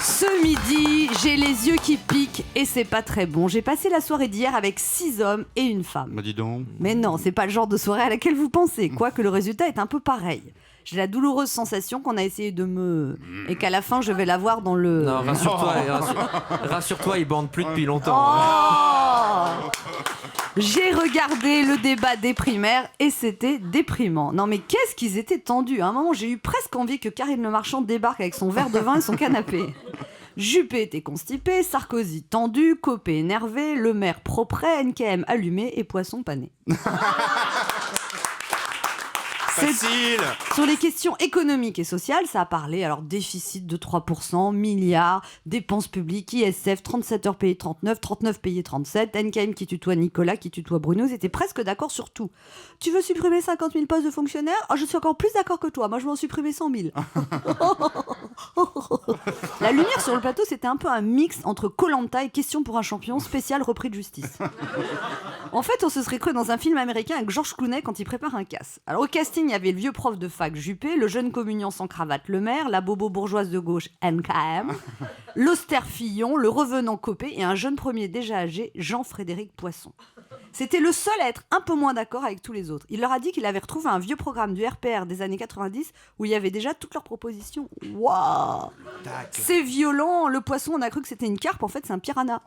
Ce midi, j'ai les yeux qui piquent et c'est pas très bon. J'ai passé la soirée d'hier avec 6 hommes et une femme. Bah dis donc. Mais non, c'est pas le genre de soirée à laquelle vous pensez, quoique le résultat est un peu pareil. J'ai la douloureuse sensation qu'on a essayé de me... et qu'à la fin, je vais la voir dans le... Non, rassure-toi, ils bandent plus depuis longtemps. Oh J'ai regardé le débat des primaires et c'était déprimant. Non mais qu'est-ce qu'ils étaient tendus. À un moment, j'ai eu presque envie que Karine Le Marchand débarque avec son verre de vin et son canapé. Juppé était constipé, Sarkozy tendu, Copé énervé, Le Maire propre, NKM allumé et Poisson pané. Facile. Sur les questions économiques et sociales, ça a parlé, alors déficit de 3%, milliards, dépenses publiques, ISF, 37 heures payées 39, 39 payées 37, NKM qui tutoie Nicolas, qui tutoie Bruno, ils étaient presque d'accord sur tout. Tu veux supprimer 50 000 postes de fonctionnaires ? Oh, je suis encore plus d'accord que toi, moi je veux en supprimer 100 000. La lumière sur le plateau, c'était un peu un mix entre Koh-Lanta et Question pour un champion spécial repris de justice. En fait, on se serait cru dans un film américain avec George Clooney quand il prépare un casse. Alors au casting, il y avait le vieux prof de fac Juppé, le jeune communiant sans cravate Le Maire, la bobo bourgeoise de gauche NKM, l'austère Fillon, le revenant Copé et un jeune premier déjà âgé, Jean-Frédéric Poisson. C'était le seul à être un peu moins d'accord avec tous les autres. Il leur a dit qu'il avait retrouvé un vieux programme du RPR des années 90 où il y avait déjà toutes leurs propositions. Waouh ! C'est violent, le poisson, on a cru que c'était une carpe, en fait c'est un piranha.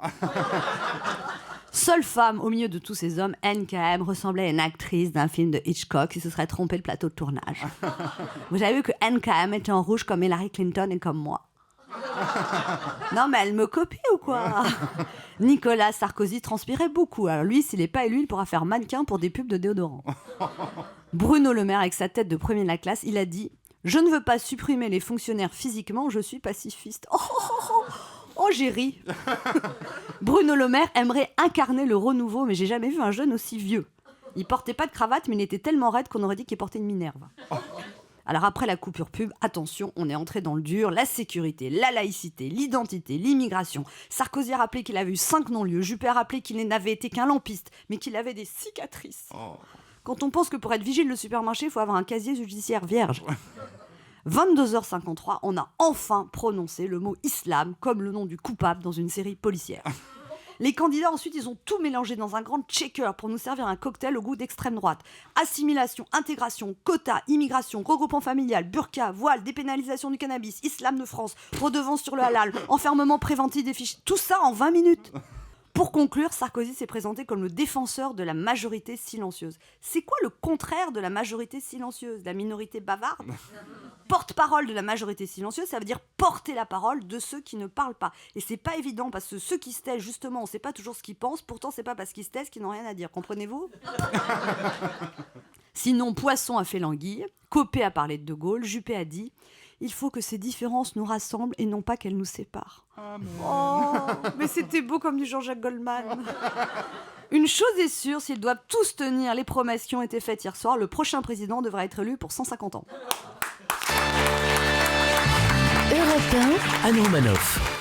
Seule femme au milieu de tous ces hommes, NKM ressemblait à une actrice d'un film de Hitchcock qui se serait trompée le plateau de tournage. Vous avez vu que NKM était en rouge comme Hillary Clinton et comme moi. Non mais elle me copie ou quoi ? Nicolas Sarkozy transpirait beaucoup. Alors lui, s'il n'est pas élu, il pourra faire mannequin pour des pubs de déodorant. Bruno Le Maire, avec sa tête de premier de la classe, il a dit « Je ne veux pas supprimer les fonctionnaires physiquement, je suis pacifiste. » Oh, j'ai ri. Bruno Le Maire aimerait incarner le renouveau, mais j'ai jamais vu un jeune aussi vieux. Il portait pas de cravate, mais il était tellement raide qu'on aurait dit qu'il portait une Minerve. Alors après la coupure pub, attention, on est entré dans le dur, la sécurité, la laïcité, l'identité, l'immigration. Sarkozy a rappelé qu'il avait eu 5 non-lieux, Juppé a rappelé qu'il n'avait été qu'un lampiste, mais qu'il avait des cicatrices. Quand on pense que pour être vigile de supermarché, il faut avoir un casier judiciaire vierge. 22h53, on a enfin prononcé le mot islam comme le nom du coupable dans une série policière. Les candidats, ensuite, ils ont tout mélangé dans un grand shaker pour nous servir un cocktail au goût d'extrême droite. Assimilation, intégration, quota, immigration, regroupement familial, burqa, voile, dépénalisation du cannabis, islam de France, redevance sur le halal, enfermement préventif des fiches. Tout ça en 20 minutes. Pour conclure, Sarkozy s'est présenté comme le défenseur de la majorité silencieuse. C'est quoi le contraire de la majorité silencieuse ? La minorité bavarde ? Porte-parole de la majorité silencieuse, ça veut dire porter la parole de ceux qui ne parlent pas. Et c'est pas évident parce que ceux qui se taisent, justement, on sait pas toujours ce qu'ils pensent, pourtant c'est pas parce qu'ils se taisent qu'ils n'ont rien à dire. Comprenez-vous ? Sinon, Poisson a fait l'anguille, Copé a parlé de Gaulle, Juppé a dit « Il faut que ces différences nous rassemblent et non pas qu'elles nous séparent. » Oh, mais c'était beau comme du Jean-Jacques Goldman. Une chose est sûre, s'ils doivent tous tenir les promesses qui ont été faites hier soir, le prochain président devra être élu pour 150 ans. Europe 1, Anne Romanoff.